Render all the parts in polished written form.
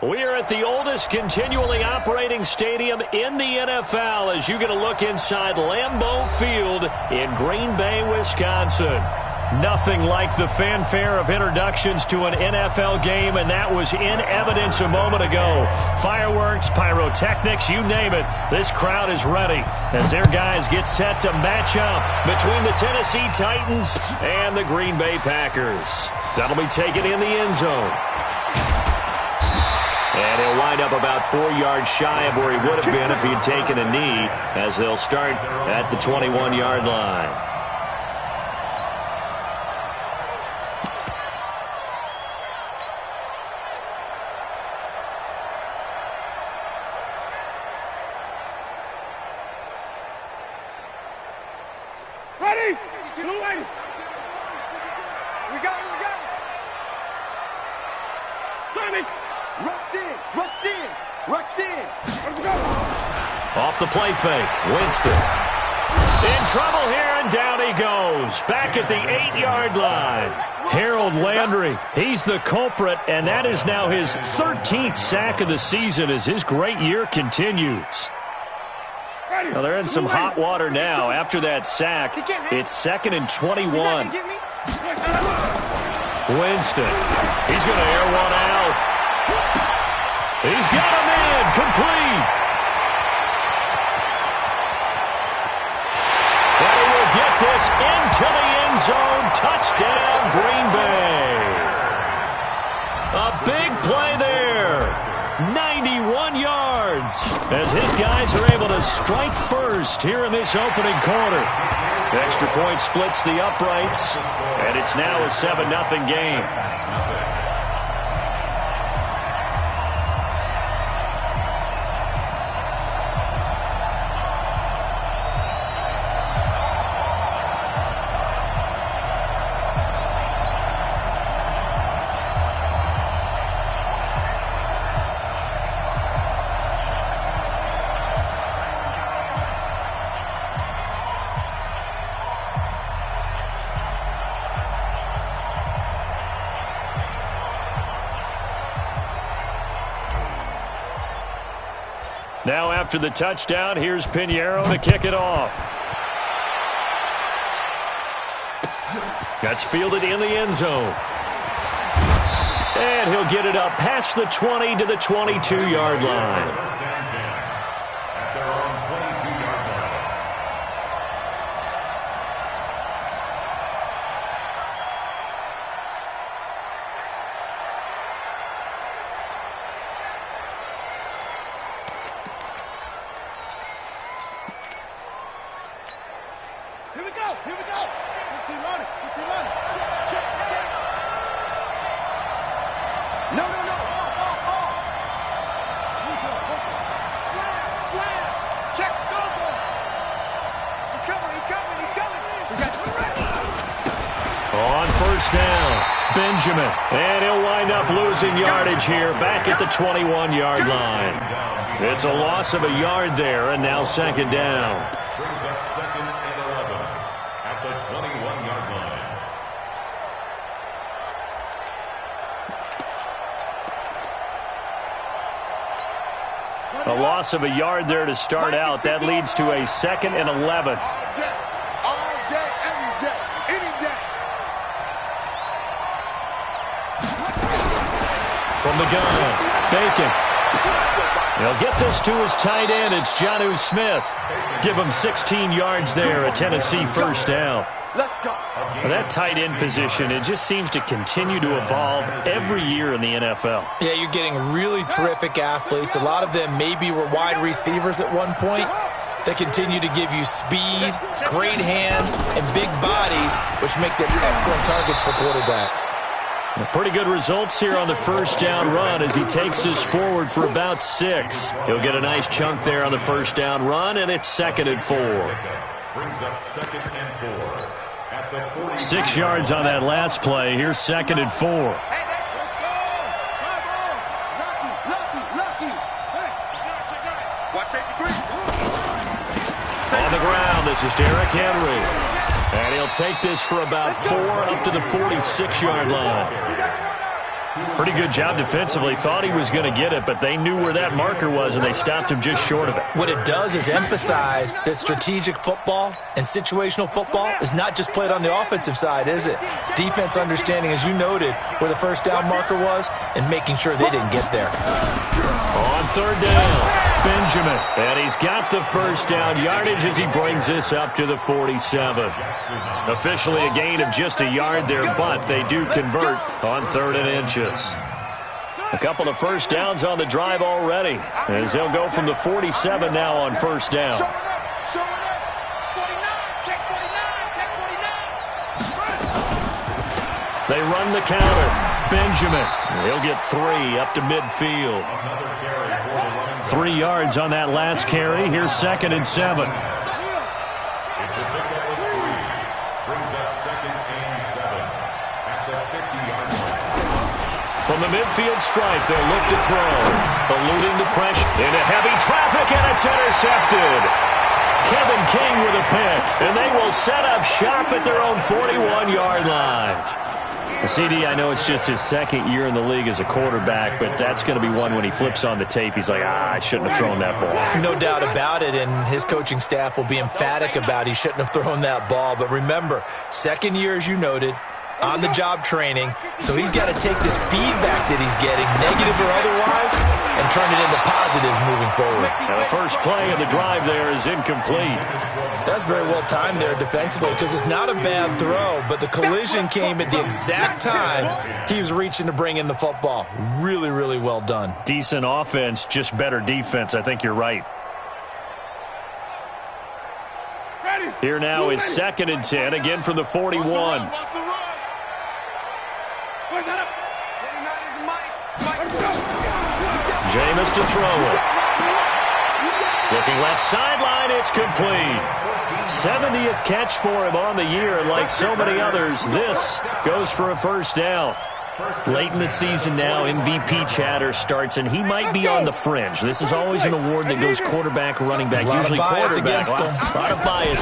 We are at the oldest continually operating stadium in the NFL as you get a look inside Lambeau Field in Green Bay, Wisconsin. Nothing like the fanfare of introductions to an NFL game, and that was in evidence a moment ago. Fireworks, pyrotechnics, you name it. This crowd is ready as their guys get set to match up between the Tennessee Titans and the Green Bay Packers. That'll be taken in the end zone. And he'll wind up about 4 yards shy of where he would have been if he'd taken a knee, as they'll start at the 21-yard line. Ready? Ready. We got it. Tommy, rush in. Let's go. Off the play fake, Winston. In trouble here, and down he goes. Back at the 8-yard line. Harold Landry, he's the culprit, and that is now his 13th sack of the season as his great year continues. Now they're in some hot water now after that sack. It's 2nd and 21. Winston, he's going to air one out. He's got him in, complete. And he will get this into the end zone. Touchdown, Green Bay. A big play there. 91 yards as his guys are able to strike first here in this opening quarter. The extra point splits the uprights, and it's now a 7-0 game. Now after the touchdown, here's Pinheiro to kick it off. That's fielded in the end zone. And he'll get it up past the 20 to the 22-yard line. Here we go. Good team on it. Check. No. Slam. Check. Go. He's coming. On first down, Benjamin. And he'll wind up losing yardage here back at the 21-yard line. It's a loss of a yard there, and now 2nd down. Brings up 2nd and 11 at the 21-yard line. A loss of a yard there to start out. That leads to a 2nd and 11. All day, every day, any day. From the gun, Bacon. He'll get this to his tight end. It's Jonnu Smith. Give him 16 yards there, a Tennessee first down. Let's go. That tight end position, it just seems to continue to evolve every year in the NFL. Yeah, you're getting really terrific athletes. A lot of them maybe were wide receivers at one point. They continue to give you speed, great hands, and big bodies, which make them excellent targets for quarterbacks. Pretty good results here on the first down run as he takes this forward for about 6. He'll get a nice chunk there on the first down run, and it's 2nd and 4. Brings up 2nd and 4 at the 40. 6 yards on that last play. Here's 2nd and 4. Hey, let's go. Lucky. Hey, watch safety 3. On the ground, this is Derrick Henry. And he'll take this for about 4 up to the 46-yard line. Pretty good job defensively. Thought he was going to get it, but they knew where that marker was, and they stopped him just short of it. What it does is emphasize that strategic football and situational football is not just played on the offensive side, is it? Defense understanding, as you noted, where the first down marker was and making sure they didn't get there. On third down, Benjamin. And he's got the first down yardage as he brings this up to the 47. Officially a gain of just a yard there, but they do convert on 3rd and inches. A couple of first downs on the drive already, as they'll go from the 47 now on first down. They run the counter. Benjamin, he'll get 3 up to midfield. 3 yards on that last carry. Here's 2nd and 7. It's a pickup of 3. Brings up 2nd and 7 at the 50-yard line. From the midfield stripe, they'll look to throw. Eluding the pressure into heavy traffic, and it's intercepted. Kevin King with a pick, and they will set up shop at their own 41-yard line. CD, I know it's just his 2nd year in the league as a quarterback, but that's going to be one when he flips on the tape. He's like, I shouldn't have thrown that ball. No doubt about it, and his coaching staff will be emphatic about he shouldn't have thrown that ball. But remember, 2nd year, as you noted, on-the-job training, so he's got to take this feedback that he's getting, negative or otherwise, and turn it into positives moving forward. Now the first play of the drive there is incomplete. That's very well timed there defensively because it's not a bad throw, but the collision came at the exact time he was reaching to bring in the football. Really, really well done. Decent offense, just better defense. I think you're right. Here now is 2nd and 10, again from the 41. Jameis to throw it. Looking left sideline, it's complete. 70th catch for him on the year, and like so many others, this goes for a first down. Late in the season now, MVP chatter starts, and he might be on the fringe. This is always an award that goes quarterback or running back, usually quarterback. A lot of bias.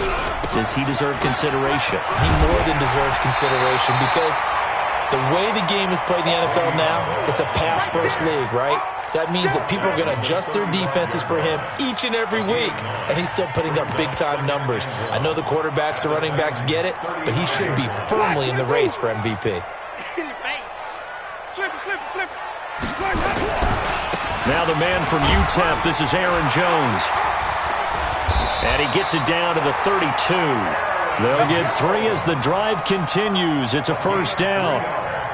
Does he deserve consideration? He more than deserves consideration because the way the game is played in the NFL now, it's a pass-first league, right? So that means that people are going to adjust their defenses for him each and every week, and he's still putting up big-time numbers. I know the quarterbacks, the running backs get it, but he should be firmly in the race for MVP. Now the man from UTEP, this is Aaron Jones. And he gets it down to the 32. They'll get 3 as the drive continues. It's a first down.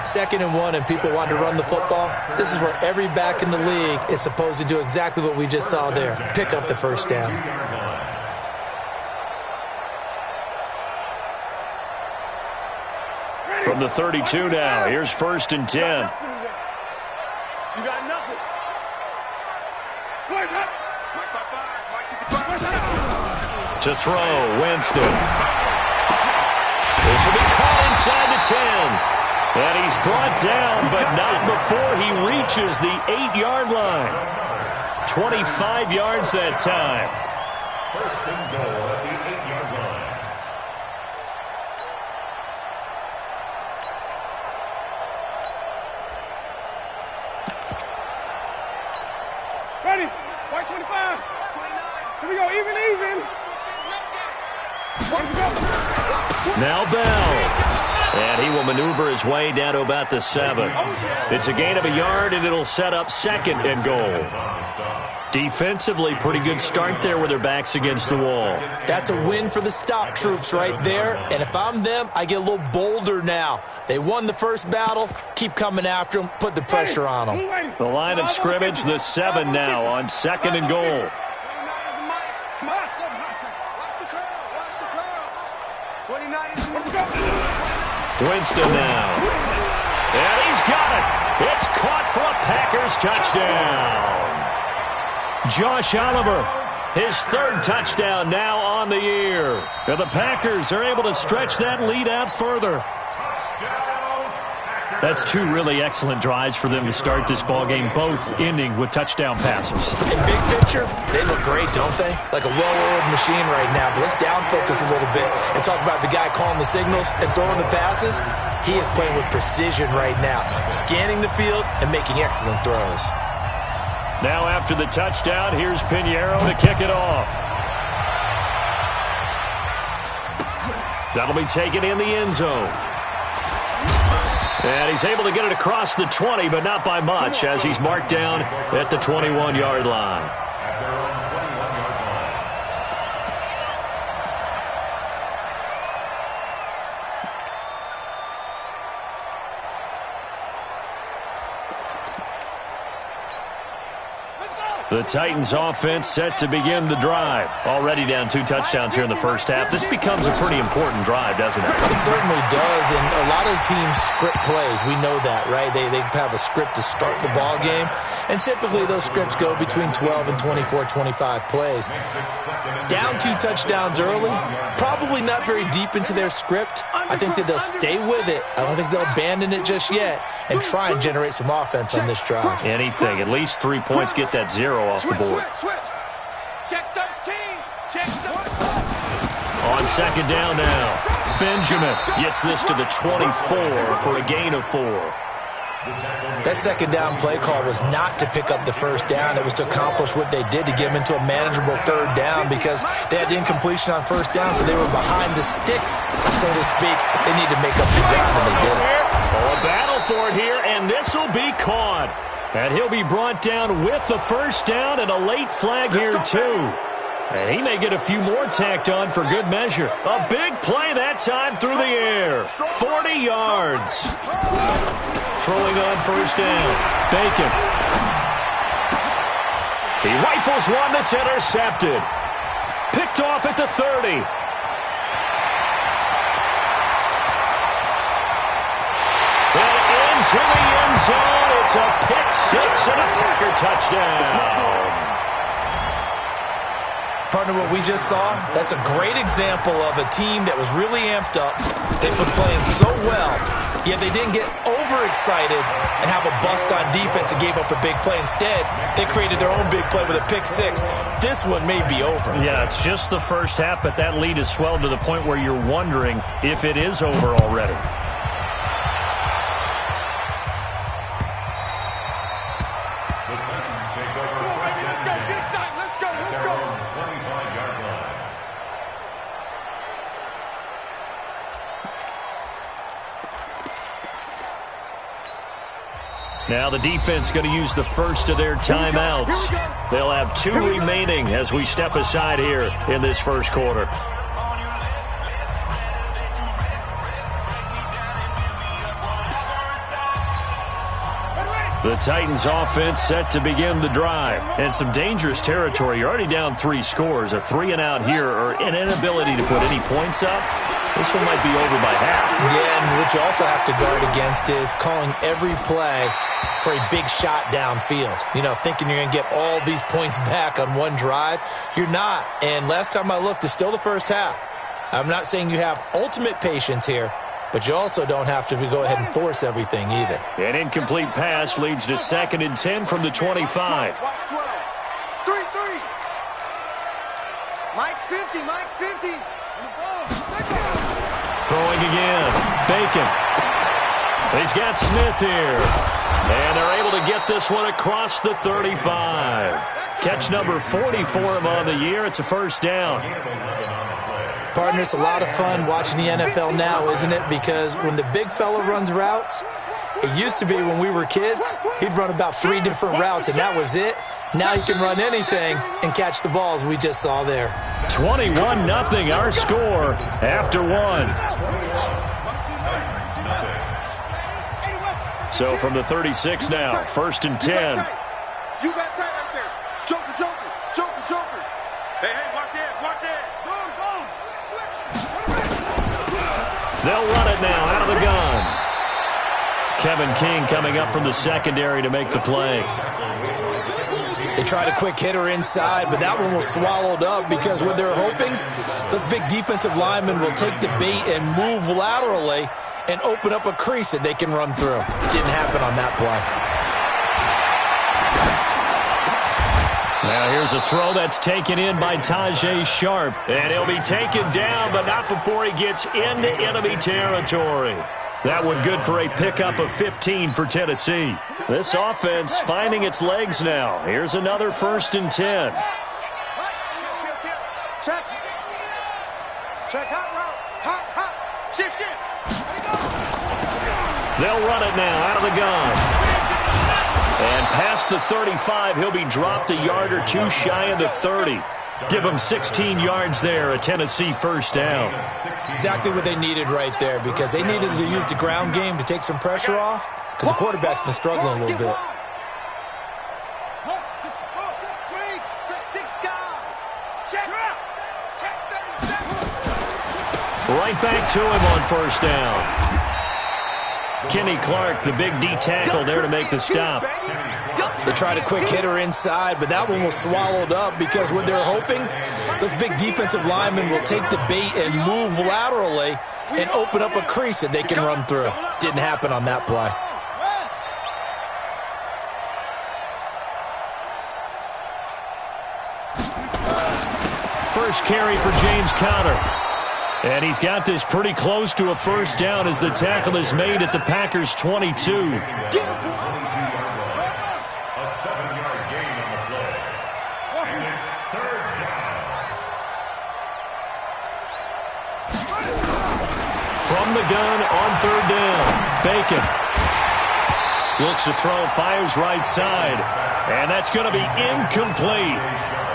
2nd and 1 and people want to run the football. This is where every back in the league is supposed to do exactly what we just saw there. Pick up the first down. From the 32 now, here's 1st and 10. You got nothing. To throw, Winston. This will be caught inside the 10. And he's brought down, but not before he reaches the 8-yard line. 25 yards that time. First and goal at the 8-yard line. Ready? White 25. Here we go. Even. Now Bell. And he will maneuver his way down to about the 7. It's a gain of a yard, and it'll set up 2nd and goal. Defensively, pretty good start there with their backs against the wall. That's a win for the stop troops right there. And if I'm them, I get a little bolder now. They won the first battle. Keep coming after them. Put the pressure on them. The line of scrimmage, the 7 now on 2nd and goal. Winston now. And he's got it. It's caught for a Packers touchdown. Josh Oliver, his 3rd touchdown now on the year. And the Packers are able to stretch that lead out further. That's two really excellent drives for them to start this ballgame, both ending with touchdown passes. In big picture, they look great, don't they? Like a well-oiled machine right now. But let's down focus a little bit and talk about the guy calling the signals and throwing the passes. He is playing with precision right now, scanning the field and making excellent throws. Now after the touchdown, here's Pinheiro to kick it off. That'll be taken in the end zone. And he's able to get it across the 20, but not by much, as he's marked down at the 21-yard line. The Titans offense set to begin the drive. Already down 2 touchdowns here in the first half. This becomes a pretty important drive, doesn't it? It certainly does, and a lot of teams script plays. We know that, right? They have a script to start the ball game, and typically those scripts go between 12 and 24, 25 plays. Down 2 touchdowns early, probably not very deep into their script. I think that they'll stay with it. I don't think they'll abandon it just yet and try and generate some offense on this drive. Anything. At least 3 points, get that 0 off the board. Check 13. Check 13. On second down now, Benjamin gets this to the 24 for a gain of 4. That second down play call was not to pick up the first down. It was to accomplish what they did, to get them into a manageable third down, because they had incompletion on first down, so they were behind the sticks, so to speak. They need to make up some ground, and they did. Oh, a battle for it here, and this will be caught. And he'll be brought down with the first down and a late flag here, too. And he may get a few more tacked on for good measure. A big play that time through the air. 40 yards. Throwing on first down. Bacon. He rifles one that's intercepted. Picked off at the 30. And into the end zone. It's a pick 6 and a Packer touchdown. Partner, what we just saw, that's a great example of a team that was really amped up. They've been playing so well, yet they didn't get overexcited and have a bust on defense and gave up a big play. Instead, they created their own big play with a pick 6. This one may be over. Yeah, it's just the first half, but that lead has swelled to the point where you're wondering if it is over already. Now the defense going to use the first of their timeouts. They'll have 2 remaining as we step aside here in this first quarter. The Titans offense set to begin the drive. And some dangerous territory. You're already down 3 scores. A 3-and-out here, or an inability to put any points up. This one might be over by half. Yeah, and what you also have to guard against is calling every play for a big shot downfield. You know, thinking you're going to get all these points back on one drive. You're not. And last time I looked, it's still the first half. I'm not saying you have ultimate patience here, but you also don't have to go ahead and force everything either. An incomplete pass leads to 2nd and 10 from the 25. Watch 12. 3-3. Mike's 50. Mike's 50. Throwing again. Bacon. He's got Smith here. And they're able to get this one across the 35. Catch number 40 for him on the year. It's a first down. Partner, it's a lot of fun watching the NFL now, isn't it? Because when the big fella runs routes, it used to be when we were kids, he'd run about 3 different routes, and that was it. Now he can run anything and catch the balls we just saw there. 21-0, our score after 1. So from the 36 now, 1st and 10. You got time right there. Joker, Joker, Joker, Joker. Hey, watch it, watch it. Go, go. Switch. They'll run it now out of the gun. Kevin King coming up from the secondary to make the play. They tried a quick hitter inside, but that one was swallowed up because what they're hoping, those big defensive linemen will take the bait and move laterally and open up a crease that they can run through. Didn't happen on that play. Now here's a throw that's taken in by Tajay Sharp. And he'll be taken down, but not before he gets into enemy territory. That one good for a pickup of 15 for Tennessee. This offense finding its legs now. Here's another 1st and 10. Check. Check. Hot route. Hot. Shift. They'll run it now out of the gun. And past the 35, he'll be dropped a yard or two shy of the 30. Give him 16 yards there, a Tennessee 1st down. Exactly what they needed right there, because they needed to use the ground game to take some pressure off, because the quarterback's been struggling a little bit. Right back to him on 1st down. Kenny Clark, the big D tackle there to make the stop. They tried a quick hitter inside, but that one was swallowed up because what they're hoping, those big defensive linemen will take the bait and move laterally and open up a crease that they can run through. Didn't happen on that play. First carry for James Conner. And he's got this pretty close to a 1st down as the tackle is made at the Packers' 22. A 7-yard gain on the play. And it's 3rd down. From the gun on 3rd down. Bacon looks to throw, fires right side. And that's going to be incomplete.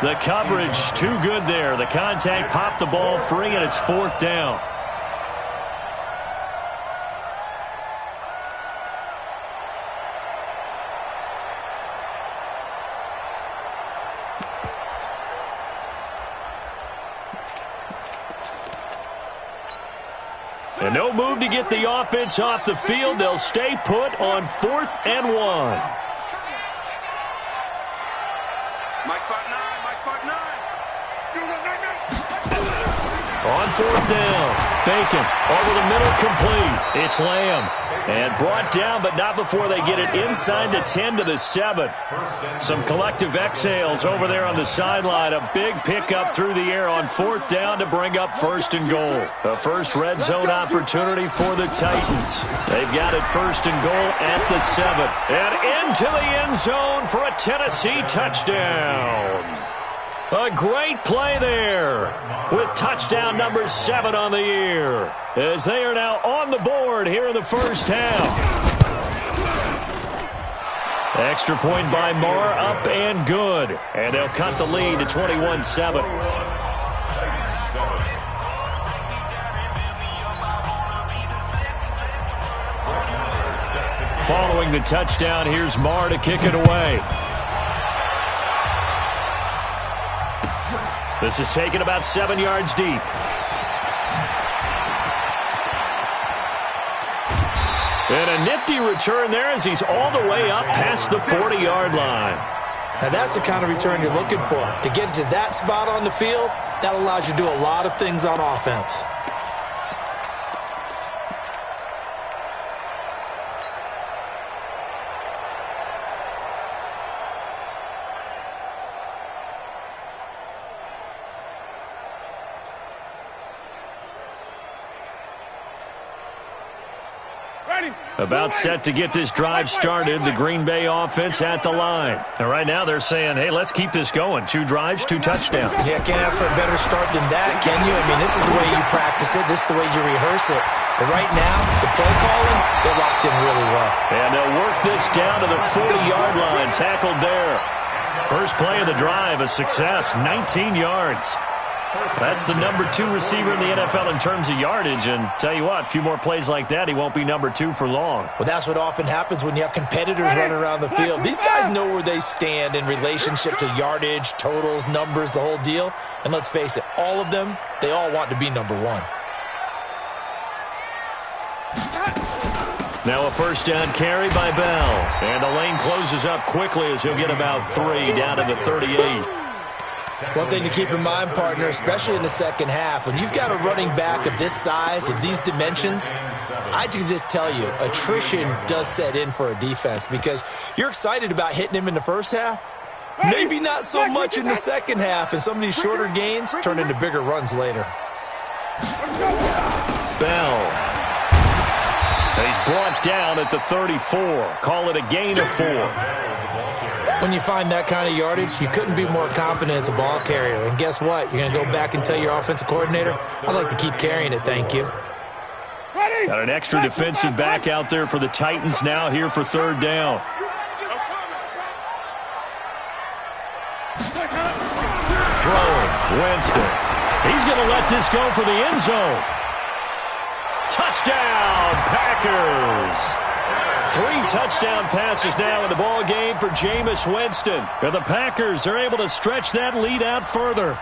The coverage too good there. The contact popped the ball free, and it's 4th down. And no move to get the offense off the field. They'll stay put on 4th and 1. On 4th down, Bacon over the middle, complete. It's Lamb. And brought down, but not before they get it inside the 10 to the 7. Some collective exhales over there on the sideline. A big pickup through the air on 4th down to bring up 1st and goal. The first red zone opportunity for the Titans. They've got it 1st and goal at the 7. And into the end zone for a Tennessee touchdown. A great play there with touchdown number 7 on the year as they are now on the board here in the 1st half. Extra point by Marr, up and good. And they'll cut the lead to 21-7. Following the touchdown, here's Marr to kick it away. This is taken about 7 yards deep. And a nifty return there as he's all the way up past the 40-yard line. Now that's the kind of return you're looking for. To get to that spot on the field, that allows you to do a lot of things on offense. About set to get this drive started, the Green Bay offense at the line. And right now they're saying, hey, let's keep this going. 2 drives, 2 touchdowns. Yeah, can't ask for a better start than that, can you? I mean, this is the way you practice it. This is the way you rehearse it. But right now, the play calling, they're locked in really well. And they'll work this down to the 40-yard line, tackled there. First play of the drive, a success, 19 yards. That's the number 2 receiver in the NFL in terms of yardage, and tell you what, a few more plays like that, he won't be number 2 for long. Well, that's what often happens when you have competitors running around the field. These guys know where they stand in relationship to yardage, totals, numbers, the whole deal. And let's face it, all of them, they all want to be number 1. Now a first down carry by Bell. And the lane closes up quickly as he'll get about 3 down to the 38. One thing to keep in mind, partner, especially in the second half, when you've got a running back of this size, of these dimensions, I can just tell you, attrition does set in for a defense because you're excited about hitting him in the first half. Maybe not so much in the second half, and some of these shorter gains turn into bigger runs later. Bell. And he's brought down at the 34. Call it a gain of 4. When you find that kind of yardage, you couldn't be more confident as a ball carrier. And guess what? You're going to go back and tell your offensive coordinator, I'd like to keep carrying it, thank you. Got an extra defensive back out there for the Titans now here for third down. Throwing, Winston. He's going to let this go for the end zone. Touchdown, Packers. 3 touchdown passes now in the ball game for Jameis Winston. And the Packers are able to stretch that lead out further.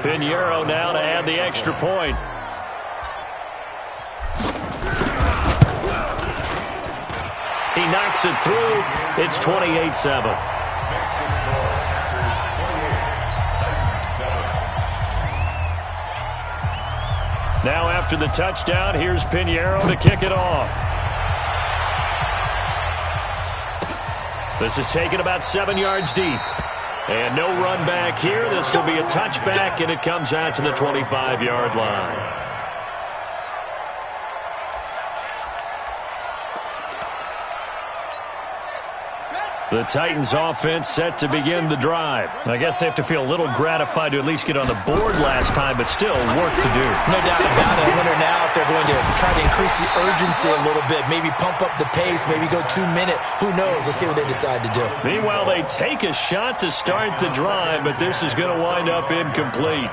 Pinheiro now to add the extra point. He knocks it through. It's 28-7. Now after the touchdown, here's Pinheiro to kick it off. This is taken about 7 yards deep. And no run back here. This will be a touchback, and it comes out to the 25-yard line. The Titans offense set to begin the drive. I guess they have to feel a little gratified to at least get on the board last time, but still work to do. No doubt about it. I wonder now if they're going to try to increase the urgency a little bit, maybe pump up the pace, maybe go 2 minute. Who knows? Let's see what they decide to do. Meanwhile, they take a shot to start the drive, but this is going to wind up incomplete.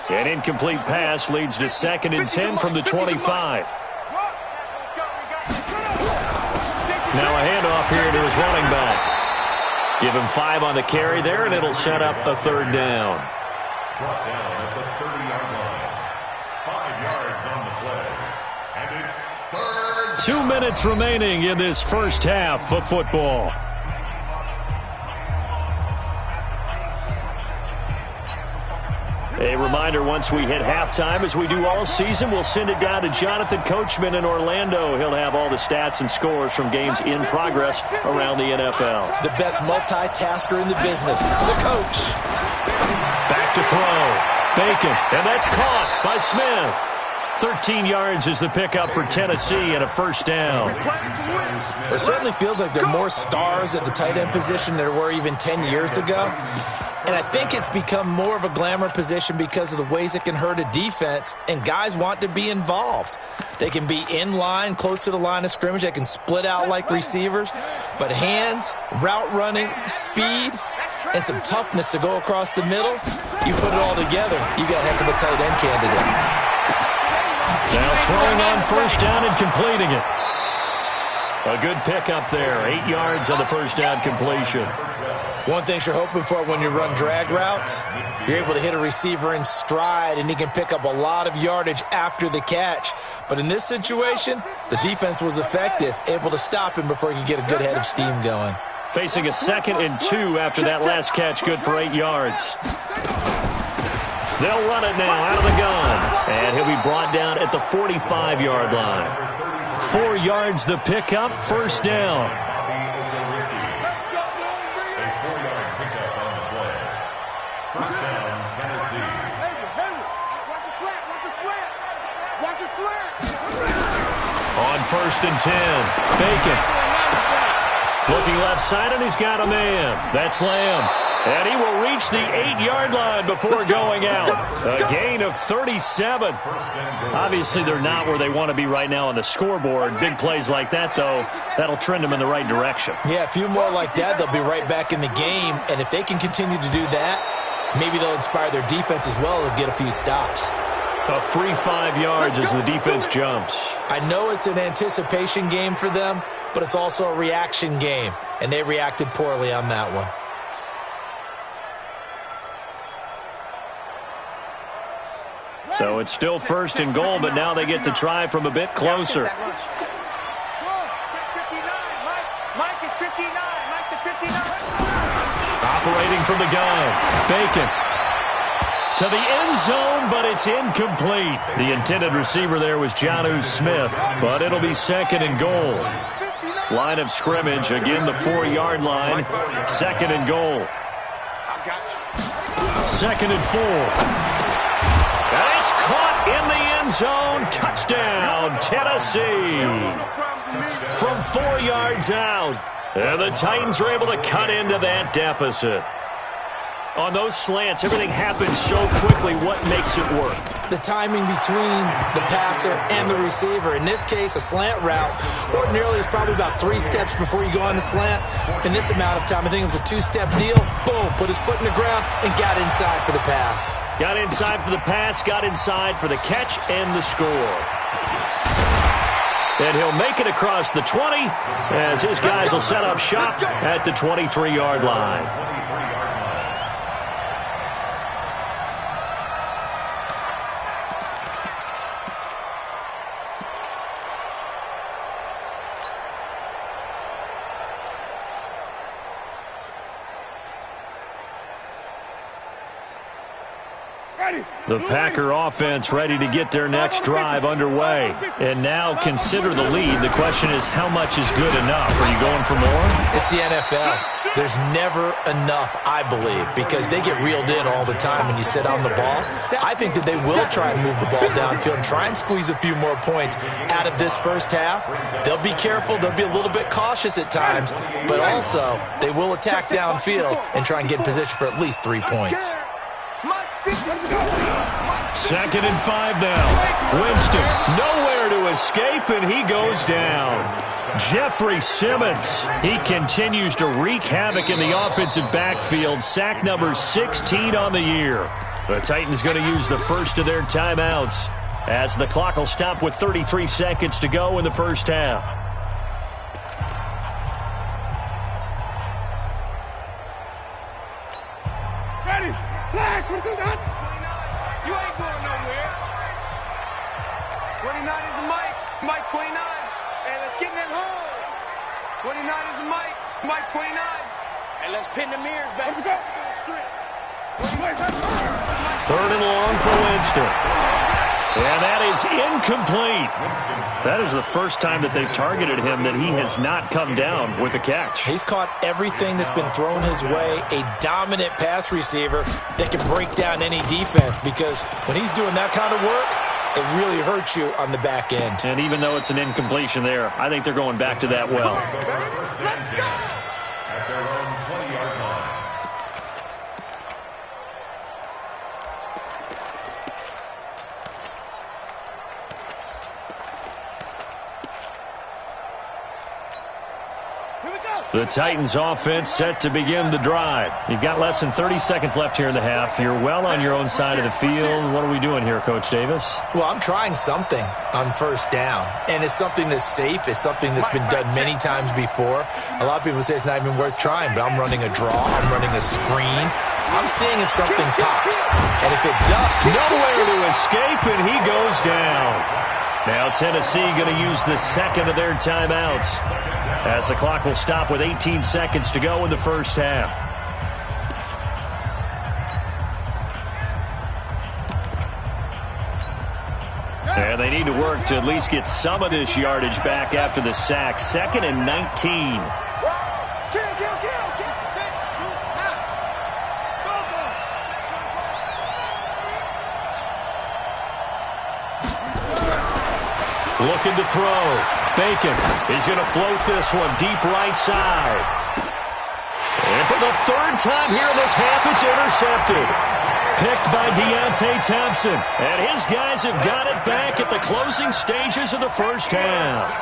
An incomplete pass leads to 2nd and 10 from the 25. Now a handoff here to his running back. Give him 5 on the carry there, and it'll set up a third down. Brought down at the 30-yard line. 5 yards on the play. And it's third. 2 minutes remaining in this first half of football. A reminder, once we hit halftime, as we do all season, we'll send it down to Jonathan Coachman in Orlando. He'll have all the stats and scores from games in progress around the NFL. The best multitasker in the business, the coach. Back to throw. Bacon, and that's caught by Smith. 13 yards is the pickup for Tennessee and a first down. It certainly feels like there are more stars at the tight end position than there were even 10 years ago. And I think it's become more of a glamour position because of the ways it can hurt a defense, and guys want to be involved. They can be in line, close to the line of scrimmage. They can split out like receivers. But hands, route running, speed, and some toughness to go across the middle, you put it all together, you got a heck of a tight end candidate. Now throwing on first down and completing it. A good pickup there. 8 yards on the first down completion. One thing you're hoping for when you run drag routes, you're able to hit a receiver in stride, and he can pick up a lot of yardage after the catch. But in this situation, the defense was effective, able to stop him before he could get a good head of steam going. Facing a 2nd and 2 after that last catch, good for 8 yards. They'll run it now out of the gun, and he'll be brought down at the 45-yard line. 4 yards the pickup, first down. On 1st and 10, Bacon. Looking left side, and he's got a man. That's Lamb. And he will reach the 8-yard line before going out. A gain of 37. Obviously, they're not where they want to be right now on the scoreboard. Big plays like that, though, that'll trend them in the right direction. Yeah, a few more like that, they'll be right back in the game. And if they can continue to do that, maybe they'll inspire their defense as well and get a few stops. A free 5 yards as the defense jumps. I know it's an anticipation game for them, but it's also a reaction game, and they reacted poorly on that one. So it's still 1st and goal, but now they get to try from a bit closer. Operating from the gun, Bacon. To the end zone, but it's incomplete. The intended receiver there was Jonnu Smith, but it'll be 2nd and goal. Line of scrimmage, again the 4-yard line. 2nd and goal. 2nd and 4. And it's caught in the end zone. Touchdown, Tennessee. From 4 yards out. And the Titans are able to cut into that deficit. On those slants, everything happens so quickly. What makes it work? The timing between the passer and the receiver. In this case, a slant route ordinarily is probably about 3 steps before you go on the slant. In this amount of time, I think it was a 2-step deal. Boom, put his foot in the ground and got inside for the pass. Got inside for the pass, got inside for the catch and the score. And he'll make it across the 20 as his guys will set up shop at the 23-yard line. The Packer offense ready to get their next drive underway. And now consider the lead. The question is, how much is good enough? Are you going for more? It's the NFL. There's never enough, I believe, because they get reeled in all the time when you sit on the ball. I think that they will try and move the ball downfield and try and squeeze a few more points out of this first half. They'll be careful. They'll be a little bit cautious at times, but also they will attack downfield and try and get in position for at least 3 points. 2nd and 5 now. Winston nowhere to escape, and he goes down. Jeffrey Simmons, he continues to wreak havoc in the offensive backfield. Sack number 16 on the year. The Titans going to use the first of their timeouts as the clock will stop with 33 seconds to go in the first half. Ready? Flag, what's that? You ain't going nowhere. 29 is the Mike. Mike 29. Hey, let's get in that hole. 29 is the Mike. Mike 29. And let's pin the mirrors back. Let's go. 3rd and long for Winston. And that is incomplete. That is the first time that they've targeted him that he has not come down with a catch. He's caught everything that's been thrown his way, a dominant pass receiver that can break down any defense, because when he's doing that kind of work, it really hurts you on the back end. And even though it's an incompletion there, I think they're going back to that well. Let's go. At their own 20-yard line. The Titans offense set to begin the drive. You've got less than 30 seconds left here in the half. You're well on your own side of the field. What are we doing here, Coach Davis? Well, I'm trying something on first down, and it's something that's safe. It's something that's been done many times before. A lot of people say it's not even worth trying, but I'm running a draw. I'm running a screen. I'm seeing if something pops, and if it does, nowhere to escape, and he goes down. Now Tennessee going to use the second of their timeouts as the clock will stop with 18 seconds to go in the first half. And they need to work to at least get some of this yardage back after the sack. 2nd and 19. Looking to throw. Bacon. He's going to float this one deep right side. And for the 3rd time here in this half, it's intercepted. Picked by Deontay Thompson. And his guys have got it back at the closing stages of the first half.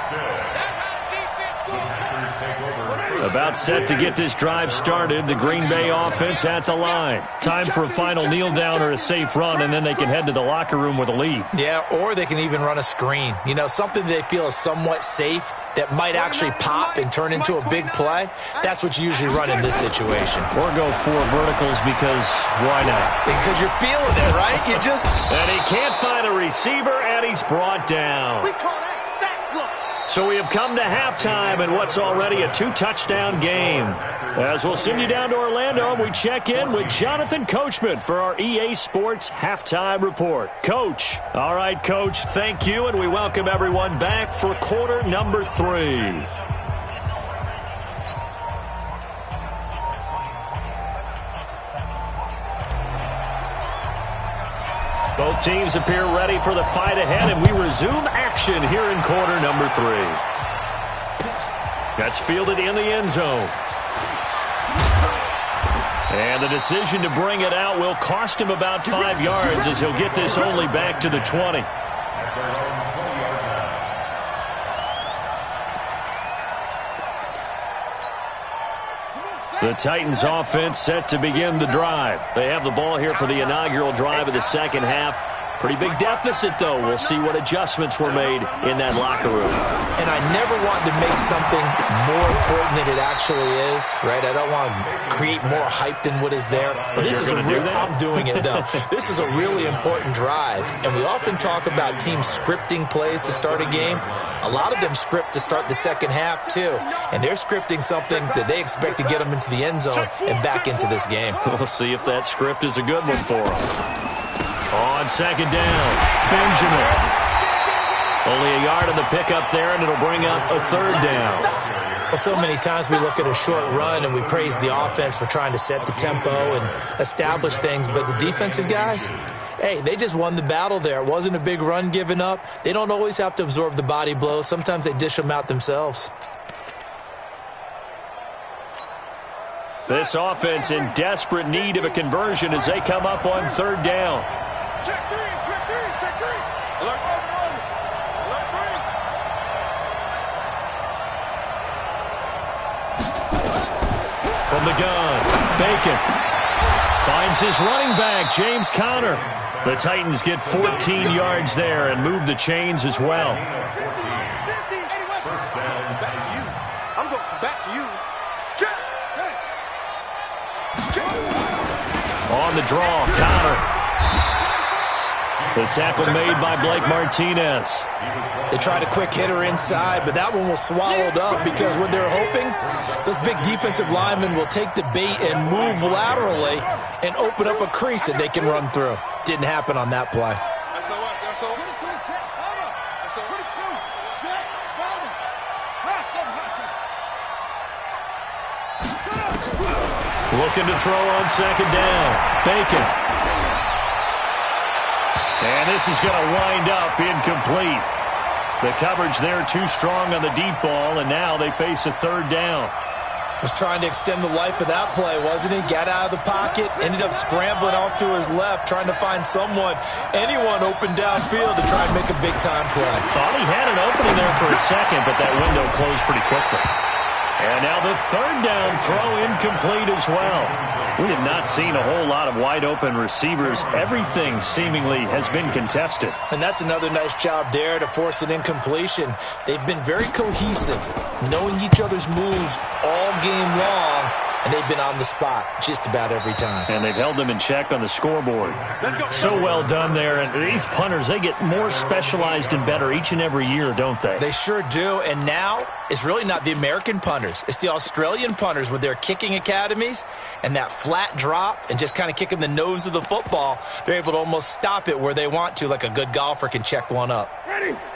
Packers take over. About set to get this drive started. The Green Bay offense at the line. Time for a final kneel down or a safe run, and then they can head to the locker room with a lead. Yeah, or they can even run a screen. You know, something they feel is somewhat safe that might actually pop and turn into a big play. That's what you usually run in this situation. Or go 4 verticals because why not? Because you're feeling it, right? You just... And he can't find a receiver, and he's brought down. We call that sack block. So we have come to halftime in what's already a 2-touchdown game. As we'll send you down to Orlando, we check in with Jonathan Coachman for our EA Sports Halftime Report. Coach. All right, Coach, thank you, and we welcome everyone back for quarter number 3. Both teams appear ready for the fight ahead, and we resume action here in quarter number 3. That's fielded in the end zone. And the decision to bring it out will cost him about 5 yards as he'll get this only back to the 20. At their own 20-yard line. The Titans offense set to begin the drive. They have the ball here for the inaugural drive of the second half. Pretty big deficit, though. We'll see what adjustments were made in that locker room. And I never want to make something more important than it actually is, right? I don't want to create more hype than what is there. But this is a real, I'm doing it, though. This is a really important drive. And we often talk about teams scripting plays to start a game. A lot of them script to start the second half, too. And they're scripting something that they expect to get them into the end zone and back into this game. We'll see if that script is a good one for them. On second down, Benjamin. Only a yard on the pickup there, and it'll bring up a third down. Well, so many times we look at a short run and we praise the offense for trying to set the tempo and establish things, but the defensive guys, hey, they just won the battle there. It wasn't a big run given up. They don't always have to absorb the body blows. Sometimes they dish them out themselves. This offense in desperate need of a conversion as they come up on third down. Check 3, check 3, check 3. Alert 1, alert 3. From the gun, Bacon finds his running back, James Conner. The Titans get 14 yards there and move the chains as well. First down. Back to you. I'm going back to you. Check. On the draw, Conner. The tackle made by Blake Martinez. They tried a quick hitter inside, but that one was swallowed up because what they're hoping, those big defensive linemen will take the bait and move laterally and open up a crease that they can run through. Didn't happen on that play. Looking to throw on second down. Bacon. And this is going to wind up incomplete. The coverage there too strong on the deep ball, and now they face a third down. Was trying to extend the life of that play, wasn't he? Got out of the pocket, ended up scrambling off to his left, trying to find anyone open downfield to try and make a big-time play. Thought he had an opening there for a second, but that window closed pretty quickly. And now the third down throw incomplete as well. We have not seen a whole lot of wide-open receivers. Everything seemingly has been contested. And that's another nice job there to force an incompletion. They've been very cohesive, knowing each other's moves all game long, and they've been on the spot just about every time. And they've held them in check on the scoreboard. So well done there. And these punters, they get more specialized and better each and every year, don't they? They sure do. And now it's really not the American punters. It's the Australian punters with their kicking academies and that flat drop and just kind of kicking the nose of the football. They're able to almost stop it where they want to, like a good golfer can check one up.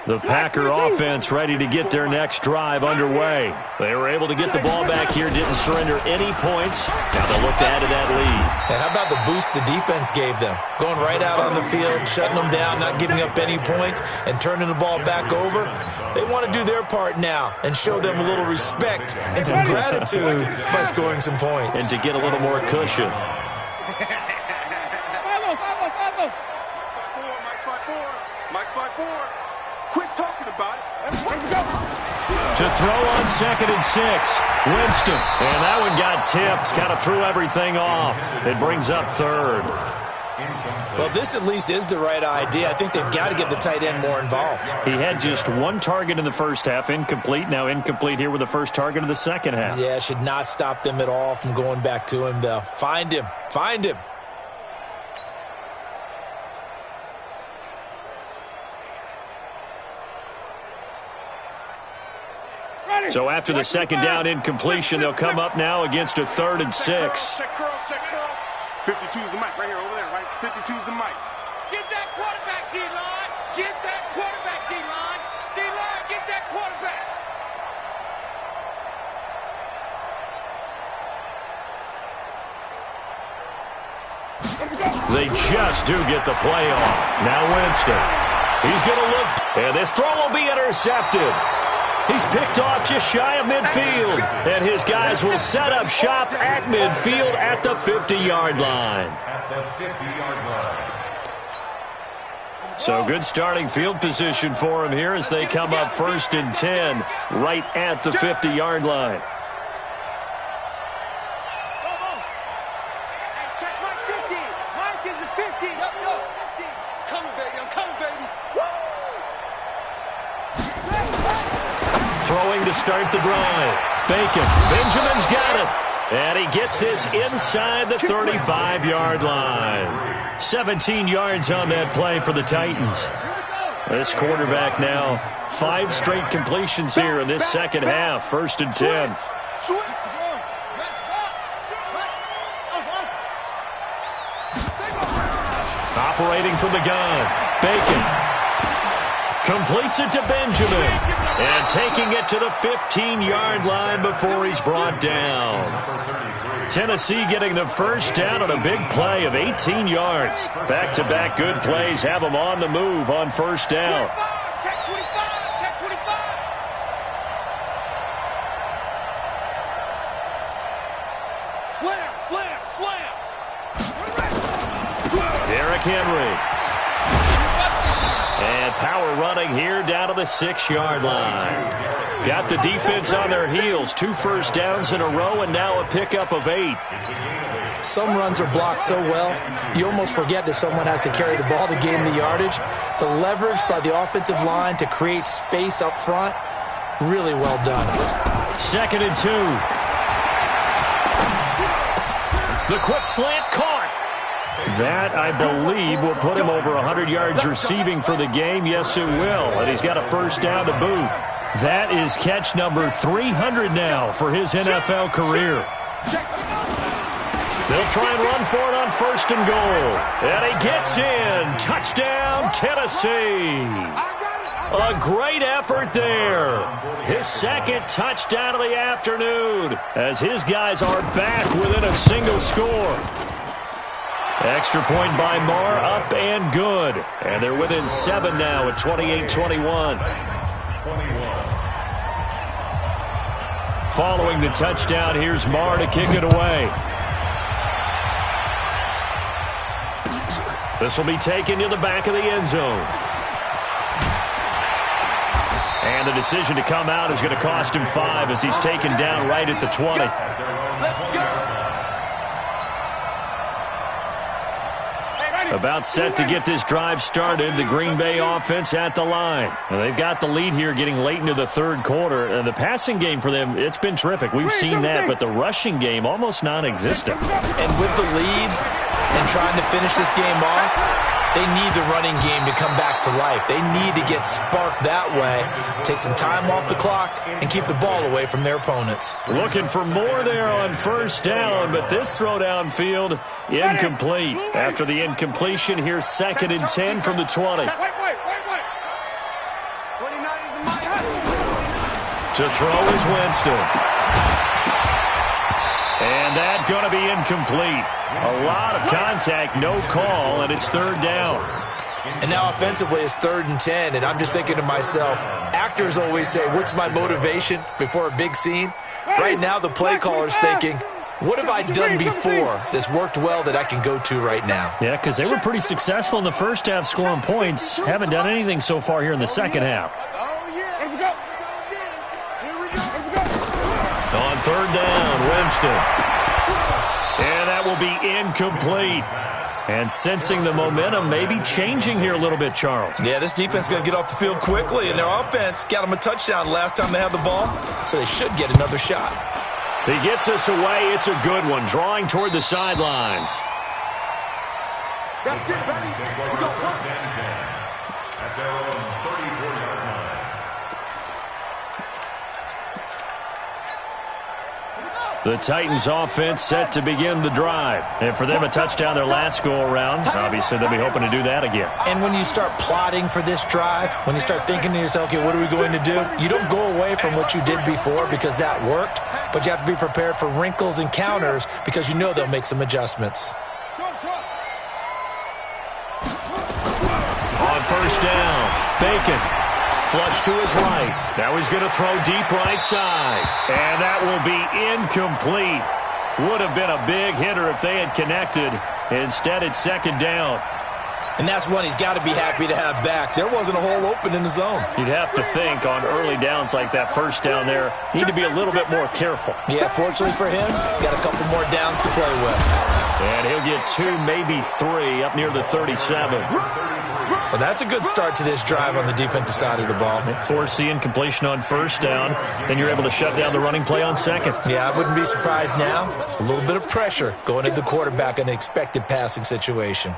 The Packer offense ready to get their next drive underway. They were able to get the ball back here, didn't surrender any points. Now they'll look to add to that lead. And how about the boost the defense gave them? Going right out on the field, shutting them down, not giving up any points, and turning the ball back over. They want to do their part now and show them a little respect and some gratitude by scoring some points. And to get a little more cushion. Mike's by 4. Quit talking about it. Let's go. To throw on 2nd and 6. Winston. And that one got tipped. Kind of threw everything off. It brings up 3rd. Well, this at least is the right idea. I think they've got to get the tight end more involved. He had just 1 target in the first half, incomplete. Now incomplete here with the first target of the second half. Yeah, should not stop them at all from going back to him, though. Find him. Find him. So after the second down incompletion, they'll come up now against a 3rd and 6. Check curls, check curls. 52's the mic right here, over there, right? 52's the mic. Get that quarterback, D-line. Get that quarterback, D-line. D-line, get that quarterback. They just do get the play off. Now Winston. He's going to look, and this throw will be intercepted. He's picked off just shy of midfield, and his guys will set up shop at midfield at the 50-yard line. So good starting field position for him here as they come up 1st and 10 right at the 50-yard line. Check my 50. Mike is a 50. Coming, baby. I'm coming, baby. Throwing to start the drive. Bacon. Benjamin's got it. And he gets this inside the 35-yard line. 17 yards on that play for the Titans. This quarterback now 5 straight completions here in this second half. 1st and 10. Operating from the gun. Bacon. Completes it to Benjamin. And taking it to the 15-yard line before he's brought down. Tennessee getting the first down on a big play of 18 yards. Back-to-back good plays have them on the move on 1st down. Check 25. Check 25. Slam, slam, slam. Derrick Henry. And power running here down to the 6-yard line. Got the defense on their heels. 2 first downs in a row and now a pickup of 8. Some runs are blocked so well, you almost forget that someone has to carry the ball to gain the yardage. The leverage by the offensive line to create space up front, really well done. 2nd and 2. The quick slant caught. That, I believe, will put him over 100 yards receiving for the game. Yes, it will. And he's got a first down to boot. That is catch number 300 now for his NFL career. They'll try and run for it on 1st and goal. And he gets in. Touchdown, Tennessee. A great effort there. His 2nd touchdown of the afternoon as his guys are back within a single score. Extra point by Marr, up and good. And they're within 7 now at 28-21. Following the touchdown, here's Marr to kick it away. This will be taken to the back of the end zone. And the decision to come out is going to cost him 5 as he's taken down right at the 20. About set to get this drive started, the Green Bay offense at the line. And they've got the lead here getting late into the 3rd quarter. And the passing game for them, it's been terrific. We've seen that, but the rushing game almost non-existent. And with the lead and trying to finish this game off, they need the running game to come back to life. They need to get sparked that way, take some time off the clock, and keep the ball away from their opponents. Looking for more there on 1st down, but this throw downfield, incomplete. After the incompletion, here's 2nd and 10 from the 20. Wait. 29 is the mic. To throw is Winston. And that's going to be incomplete. A lot of contact, no call, and it's 3rd down. And now offensively it's 3rd and 10, and I'm just thinking to myself, actors always say, what's my motivation before a big scene? Right now the play caller's thinking, what have I done before that's worked well that I can go to right now? Yeah, because they were pretty successful in the first half scoring points. Haven't done anything so far here in the second half. Oh, yeah. Here we go. Here Thurston. And that will be incomplete. And sensing the momentum may be changing here a little bit, Charles. Yeah, this defense is going to get off the field quickly, and their offense got them a touchdown last time they had the ball, so they should get another shot. He gets us away. It's a good one, drawing toward the sidelines. That's it, baby. We go first. At their own 34-yard line. The Titans offense set to begin the drive. And for them, a touchdown their last go-around. Obviously, they'll be hoping to do that again. And when you start plotting for this drive, when you start thinking to yourself, okay, what are we going to do? You don't go away from what you did before because that worked, but you have to be prepared for wrinkles and counters because you know they'll make some adjustments. On first down, Bacon. Flush to his right. Now he's going to throw deep right side. And that will be incomplete. Would have been a big hitter if they had connected. Instead, it's second down. And that's one he's got to be happy to have back. There wasn't a hole open in the zone. You'd have to think on early downs like that first down there, you need to be a little bit more careful. Yeah, fortunately for him, got a couple more downs to play with. And he'll get 2, maybe 3 up near the 37. Well, that's a good start to this drive on the defensive side of the ball. Force the incompletion on first down, then you're able to shut down the running play on second. Yeah, I wouldn't be surprised now. A little bit of pressure going to the quarterback in an expected passing situation.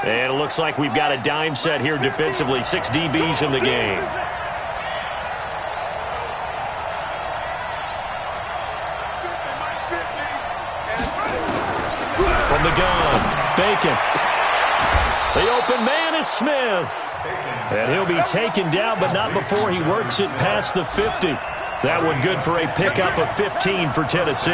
And it looks like we've got a dime set here defensively. 6 DBs in the game. From the gun, Bacon. The open man is Smith. And he'll be taken down, but not before he works it past the 50. That one good for a pickup of 15 for Tennessee.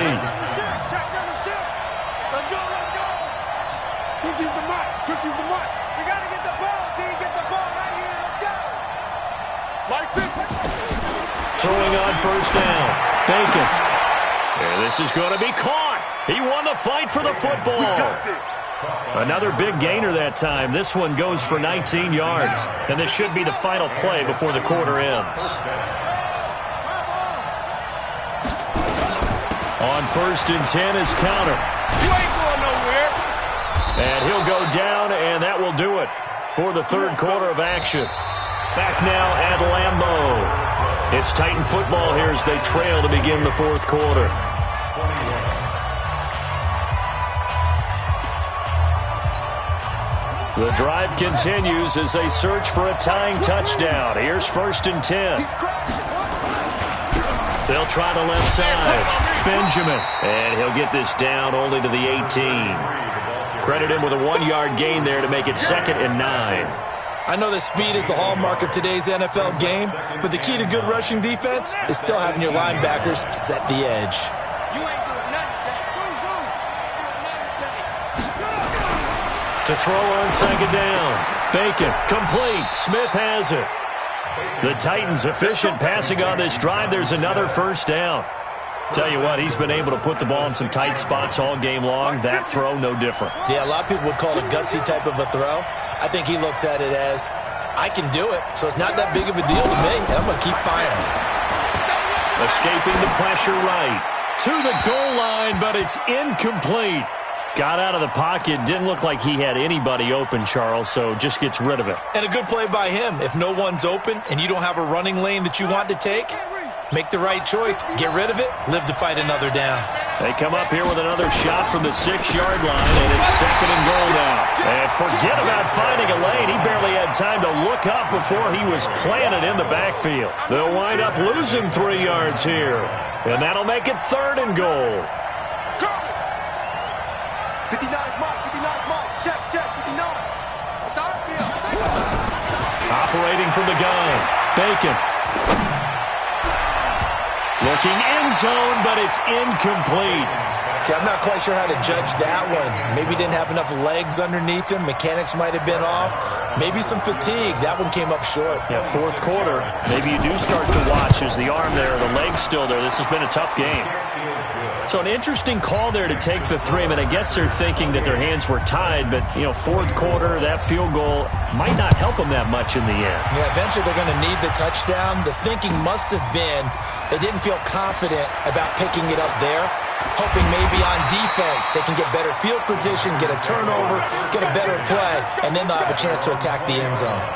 Throwing on first down, Bacon. And this is going to be caught. He won the fight for the football. Another big gainer that time. This one goes for 19 yards. And this should be the final play before the quarter ends. On first and 10 is counter. You ain't going nowhere. And he'll go down, and that will do it for the third quarter of action. Back now at Lambeau. It's Titan football here as they trail to begin the fourth quarter. The drive continues as they search for a tying touchdown. Here's first and 10. They'll try the left side. Benjamin. And he'll get this down only to the 18. Credit him with a 1-yard gain there to make it 2nd and 9. I know that speed is the hallmark of today's NFL game, but the key to good rushing defense is still having your linebackers set the edge. You ain't doing nothing. To throw on second down. Bacon, complete. Smith has it. The Titans efficient passing on this drive. There's another first down. Tell you what, he's been able to put the ball in some tight spots all game long. That throw, no different. Yeah, a lot of people would call it a gutsy type of a throw. I think he looks at it as, I can do it, so it's not that big of a deal to me, and I'm going to keep firing. Escaping the pressure right. To the goal line, but it's incomplete. Got out of the pocket. Didn't look like he had anybody open, Charles, so just gets rid of it. And a good play by him. If no one's open and you don't have a running lane that you want to take, make the right choice, get rid of it, live to fight another down. They come up here with another shot from the 6-yard line, and it's 2nd and goal now. And forget about finding a lane. He barely had time to look up before he was planted in the backfield. They'll wind up losing 3 yards here, and that'll make it 3rd and goal. 59 Mike, 59 Mike. Check, 59. That's how I feel. Operating from the gun, Bacon. Looking end zone, but it's incomplete. Okay, I'm not quite sure how to judge that one. Maybe didn't have enough legs underneath him. Mechanics might have been off. Maybe some fatigue. That one came up short. Yeah, fourth quarter. Maybe you do start to watch as the arm there, the leg's still there. This has been a tough game. So an interesting call there to take the 3. I mean, I guess they're thinking that their hands were tied, but, fourth quarter, that field goal might not help them that much in the end. Yeah, eventually they're going to need the touchdown. The thinking must have been they didn't feel confident about picking it up there, hoping maybe on defense they can get better field position, get a turnover, get a better play, and then they'll have a chance to attack the end zone.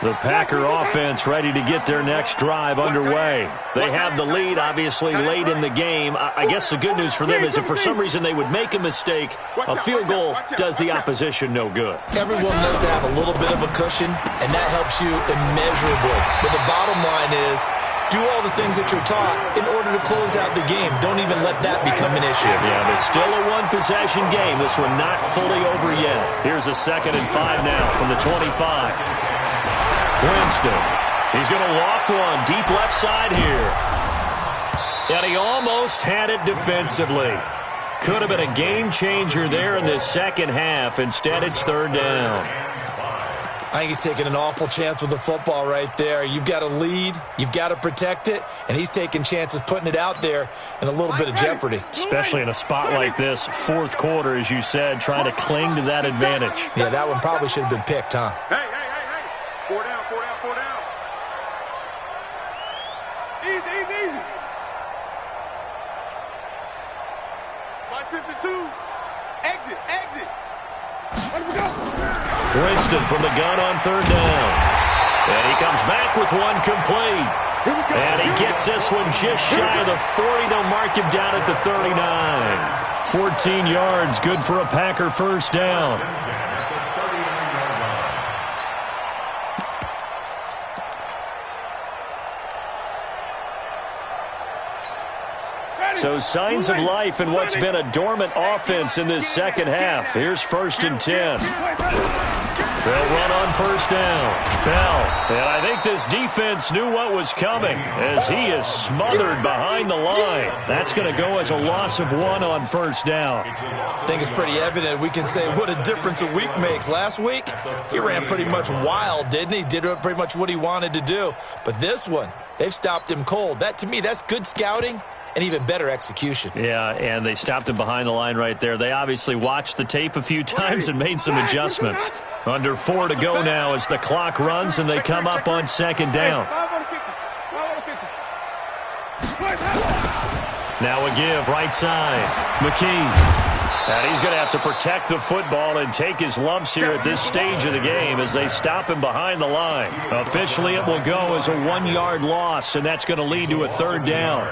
The Packer offense ready to get their next drive underway. They have the lead, obviously, late in the game. I guess the good news for them is if for some reason they would make a mistake, a field goal does the opposition no good. Everyone knows to have a little bit of a cushion, and that helps you immeasurably. But the bottom line is, do all the things that you're taught in order to close out the game. Don't even let that become an issue. Yeah, but still a one-possession game. This one not fully over yet. Here's a 2nd and 5 now from the 25. Winston. He's going to loft one deep left side here. And he almost had it defensively. Could have been a game changer there in this second half. Instead, it's 3rd down. I think he's taking an awful chance with the football right there. You've got to lead, you've got to protect it, and he's taking chances putting it out there in a little bit of jeopardy. Especially in a spot like this, fourth quarter, as you said, trying to cling to that advantage. Yeah, that one probably should have been picked, huh? Hey. 4 down. Easy. Line 52. Exit. Where do we go? Winston from the gun on 3rd down. And he comes back with one complete. And he gets this one just shy of the 40. They'll mark him down at the 39. 14 yards, good for a Packer first down. So signs of life in what's been a dormant offense in this second half. Here's 1st and 10. They'll run on 1st down. Bell. And I think this defense knew what was coming as he is smothered behind the line. That's going to go as a loss of 1 on 1st down. I think it's pretty evident. We can say what a difference a week makes. Last week, he ran pretty much wild, didn't he? Did pretty much what he wanted to do. But this one, they've stopped him cold. That, to me, that's good scouting and even better execution. Yeah, and they stopped him behind the line right there. They obviously watched the tape a few times and made some adjustments. Under 4 to go now as the clock runs and they come up on 2nd down. Now a give, right side. McKee. And he's going to have to protect the football and take his lumps here at this stage of the game as they stop him behind the line. Officially, it will go as a 1-yard loss, and that's going to lead to a 3rd down.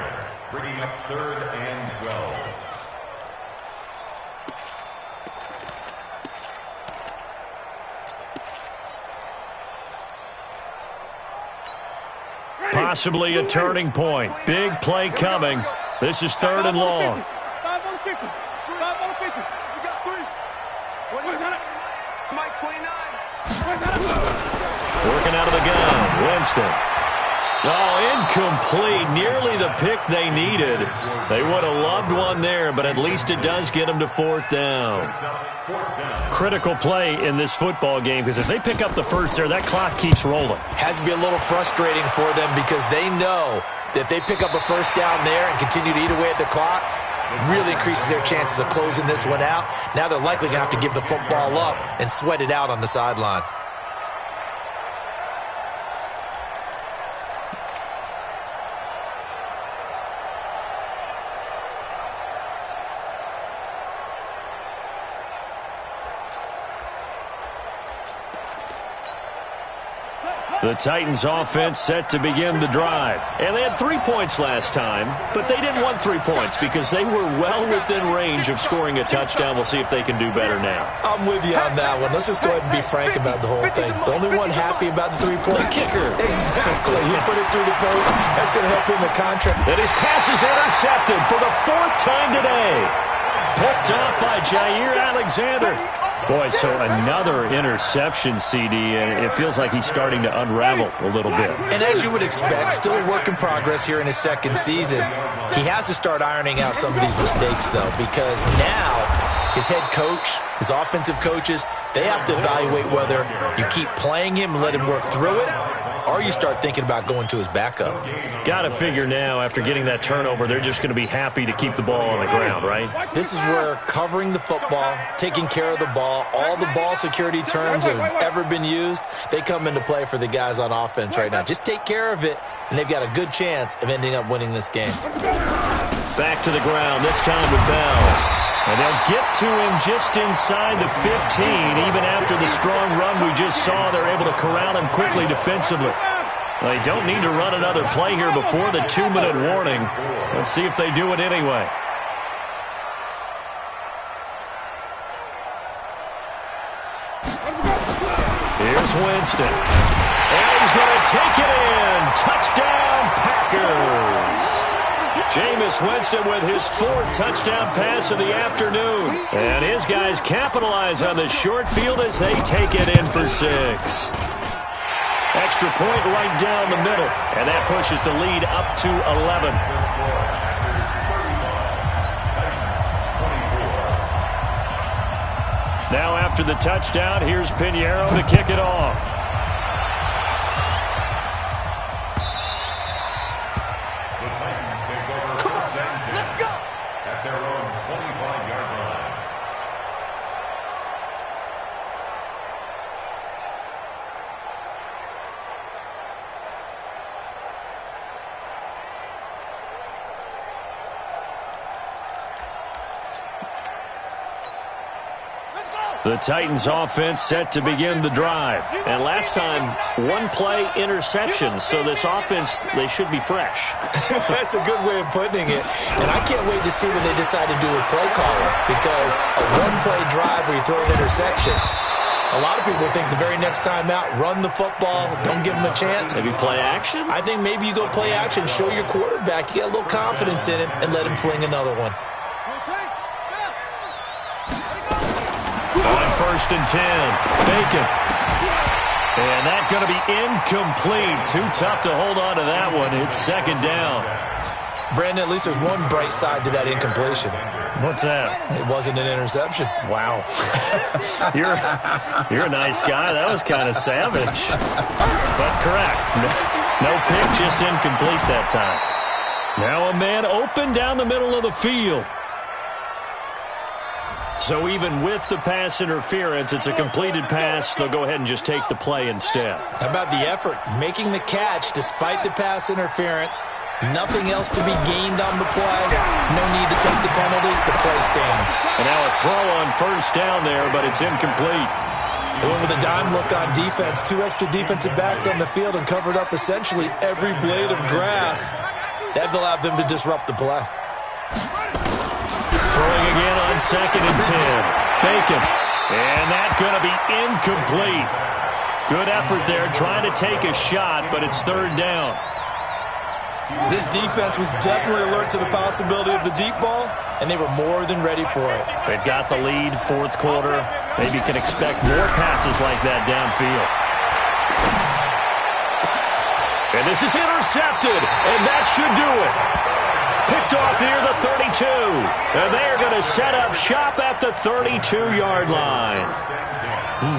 Bringing up 3rd and 12. Possibly a turning point. Big play coming. This is 3rd and long. 5 on the 50. 5 on the 50. We got 3. Mike 29. Working out of the gun. Winston. Oh, incomplete. Nearly the pick they needed. They would have loved one there, but at least it does get them to 4th down. Critical play in this football game because if they pick up the first there, that clock keeps rolling. Has to be a little frustrating for them because they know that if they pick up a first down there and continue to eat away at the clock, really increases their chances of closing this one out. Now they're likely going to have to give the football up and sweat it out on the sideline. The Titans offense set to begin the drive. And they had 3 points last time, but they didn't want 3 points because they were well within range of scoring a touchdown. We'll see if they can do better now. I'm with you on that one. Let's just go ahead and be frank about the whole thing. The only one happy about the 3-point kicker. Exactly. He put it through the post. That's going to help him the contract. And his pass is intercepted for the 4th time today. Picked off by Jair Alexander. Boy, so another interception, CD, and it feels like he's starting to unravel a little bit. And as you would expect, still a work in progress here in his 2nd season. He has to start ironing out some of these mistakes, though, because now his head coach, his offensive coaches, they have to evaluate whether you keep playing him and let him work through it, or you start thinking about going to his backup. Got to figure now, after getting that turnover, they're just going to be happy to keep the ball on the ground, right? This is where covering the football, taking care of the ball, all the ball security terms that have ever been used, they come into play for the guys on offense right now. Just take care of it, and they've got a good chance of ending up winning this game. Back to the ground, this time with Bell. And they'll get to him just inside the 15. Even after the strong run we just saw, they're able to corral him quickly defensively. They don't need to run another play here before the 2-minute warning. Let's see if they do it anyway. Here's Winston. And he's going to take it in. Touchdown, Packers. Jameis Winston with his 4th touchdown pass of the afternoon. And his guys capitalize on the short field as they take it in for 6. Extra point right down the middle. And that pushes the lead up to 11. Now after the touchdown, here's Pinheiro to kick it off. The Titans offense set to begin the drive. And last time, 1-play interception. So this offense, they should be fresh. That's a good way of putting it. And I can't wait to see what they decide to do with play calling. Because a 1-play drive where you throw an interception, a lot of people think the very next time out, run the football, don't give them a chance. Maybe play action? I think maybe you go play action, show your quarterback, you get a little confidence in him, and let him fling another one. On 1st and 10, Bacon. And that's going to be incomplete. Too tough to hold on to that one. It's 2nd down. Brandon, at least there's one bright side to that incompletion. What's that? It wasn't an interception. Wow. You're a nice guy. That was kind of savage. But correct. No pick, just incomplete that time. Now a man open down the middle of the field. So even with the pass interference, it's a completed pass. They'll go ahead and just take the play instead. How about the effort? Making the catch despite the pass interference. Nothing else to be gained on the play. No need to take the penalty. The play stands. And now a throw on 1st down there, but it's incomplete. They went with a dime look on defense. 2 extra defensive backs on the field and covered up essentially every blade of grass. That allowed them to disrupt the play. Throwing again on 2nd and 10. Bacon. And that's going to be incomplete. Good effort there, trying to take a shot, but it's 3rd down. This defense was definitely alert to the possibility of the deep ball, and they were more than ready for it. They've got the lead, 4th quarter. Maybe can expect more passes like that downfield. And this is intercepted, and that should do it. Picked off near the 32. And they're going to set up shop at the 32-yard line.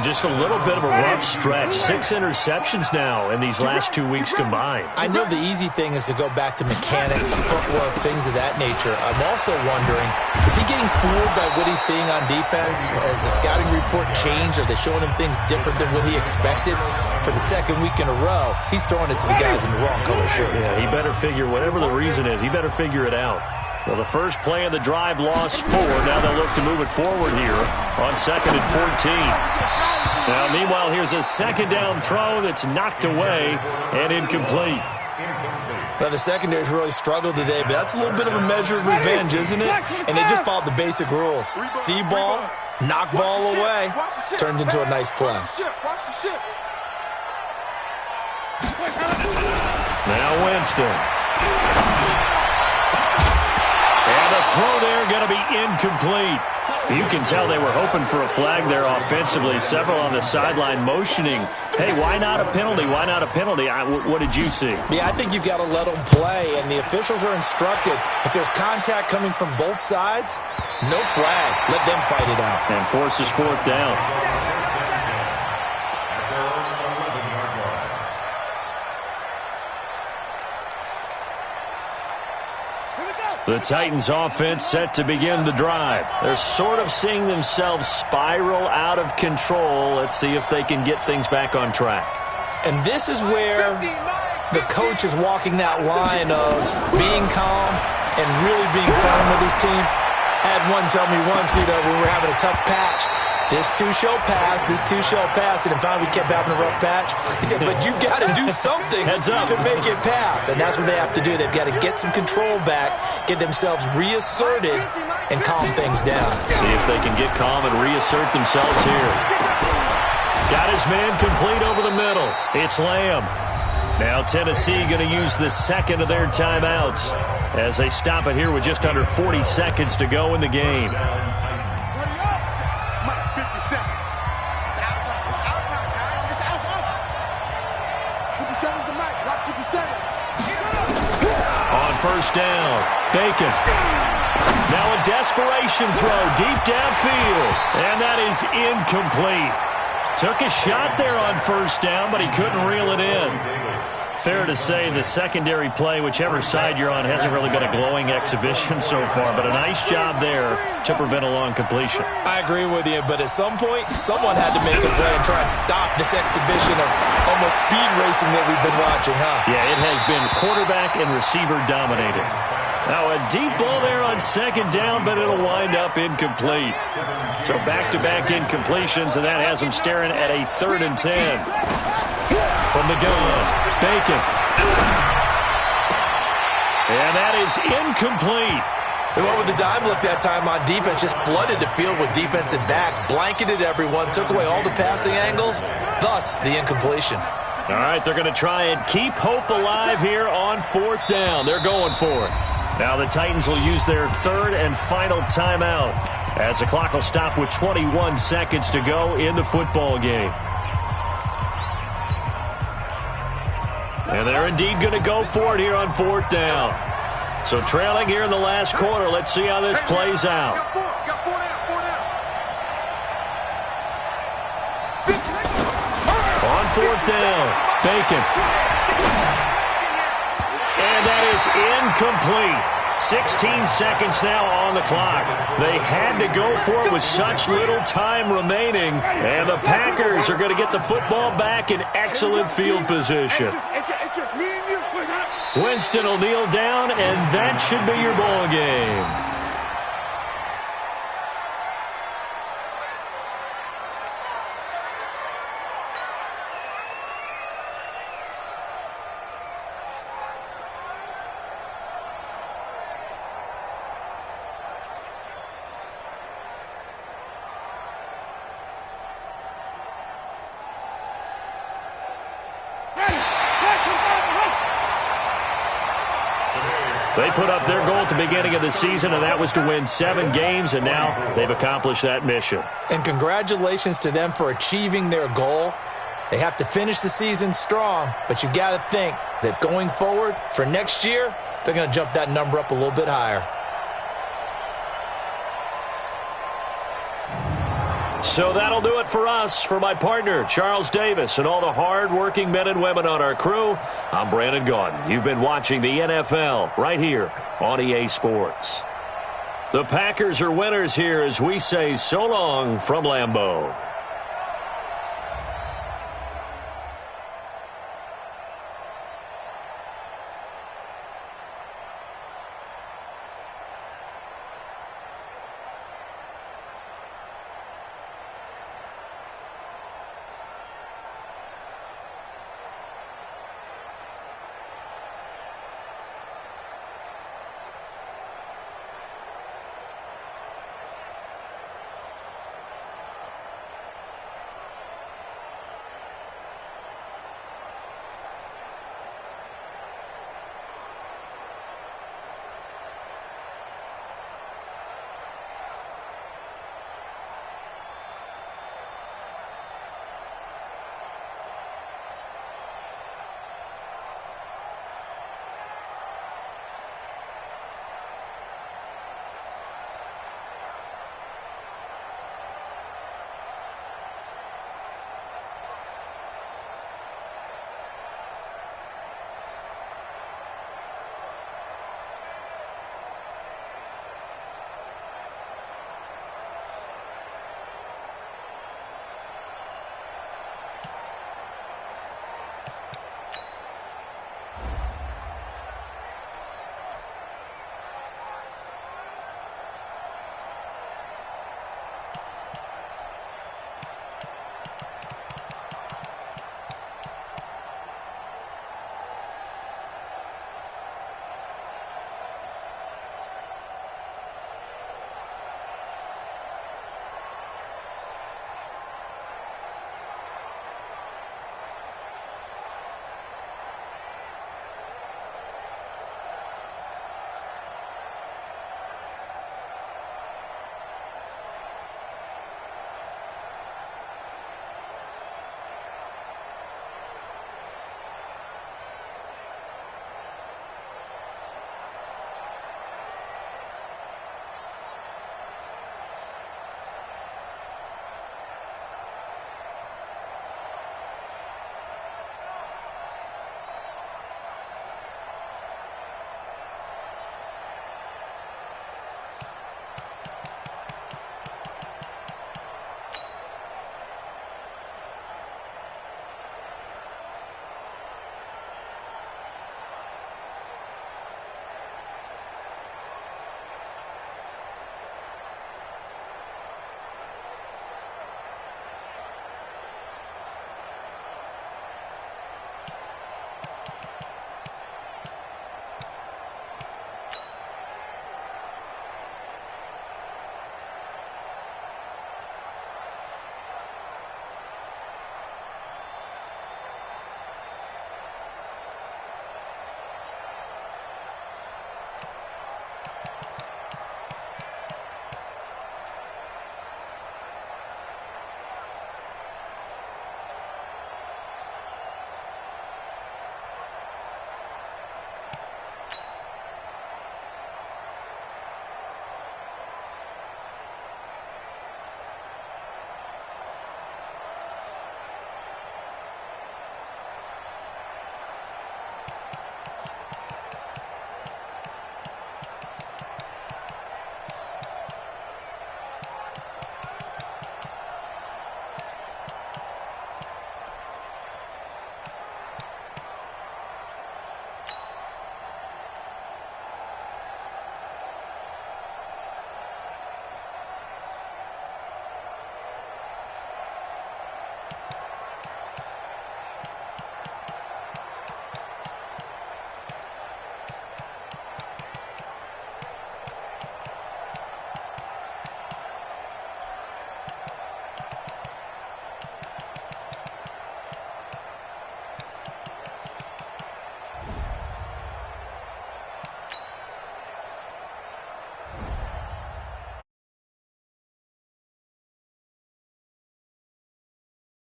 Just a little bit of a rough stretch. 6 interceptions now in these last 2 weeks combined. I know the easy thing is to go back to mechanics, footwork, things of that nature. I'm also wondering, is he getting fooled by what he's seeing on defense? Has the scouting report changed? Are they showing him things different than what he expected? For the 2nd week in a row, he's throwing it to the guys in the wrong color shirts. Yeah, he better figure, whatever the reason is, he better figure it out. Well, the first play of the drive lost 4. Now they'll look to move it forward here on 2nd and 14. Now, meanwhile, here's a 2nd down throw that's knocked away and incomplete. Well, the secondary's really struggled today, but that's a little bit of a measure of revenge, isn't it? And they just followed the basic rules. See ball, knock ball away, turns into a nice play. Now Winston. And the throw there going to be incomplete. You can tell they were hoping for a flag there offensively. Several on the sideline motioning, hey, why not a penalty? Why not a penalty? What did you see? Yeah, I think you've got to let them play, and the officials are instructed if there's contact coming from both sides, No flag. Let them fight it out. And forces fourth down. At their own 11-yard line. The Titans offense set to begin the drive. They're sort of seeing themselves spiral out of control. Let's see if they can get things back on track. And this is where the coach is walking that line of being calm and really being firm with his team. I had one tell me once, when we were having a tough patch, this too shall pass, this too shall pass. And finally we kept having a rough patch. He said, but you got to do something to make it pass. And that's what they have to do. They've got to get some control back, get themselves reasserted, and calm things down. See if they can get calm and reassert themselves here. Got his man complete over the middle. It's Lamb. Now Tennessee going to use the second of their timeouts as they stop it here with just under 40 seconds to go in the game. 50 seconds. It's our time. It's our time, guys. It's our time. 57's the mic. Rock 57. On first down, Bacon. Now a desperation throw deep downfield. And that is incomplete. Took a shot there on first down, but he couldn't reel it in. Fair to say the secondary play, whichever side you're on, hasn't really been a glowing exhibition so far, but a nice job there to prevent a long completion. I agree with you, but at some point, someone had to make a play and try and stop this exhibition of almost speed racing that we've been watching, huh? Yeah, it has been quarterback and receiver dominated. Now a deep ball there on second down, but it'll wind up incomplete. So back-to-back incompletions, and that has them staring at a 3rd and 10. From the gun, Bacon. And that is incomplete. They went with the dime look that time on defense, just flooded the field with defensive backs, blanketed everyone, took away all the passing angles, thus the incompletion. All right, they're going to try and keep hope alive here on 4th down. They're going for it. Now the Titans will use their 3rd and final timeout as the clock will stop with 21 seconds to go in the football game. And they're indeed going to go for it here on 4th down. So trailing here in the last quarter. Let's see how this plays out. On 4th down, Bacon. And that is incomplete. 16 seconds now on the clock. They had to go for it with such little time remaining. And the Packers are going to get the football back in excellent field position. It's just me and you. Winston will kneel down, and that should be your ball game. They put up their goal at the beginning of the season, and that was to win 7 games, and now they've accomplished that mission. And congratulations to them for achieving their goal. They have to finish the season strong, but you got to think that going forward for next year, they're going to jump that number up a little bit higher. So that'll do it for us. For my partner, Charles Davis, and all the hard-working men and women on our crew, I'm Brandon Gaudin. You've been watching the NFL right here on EA Sports. The Packers are winners here as we say so long from Lambeau.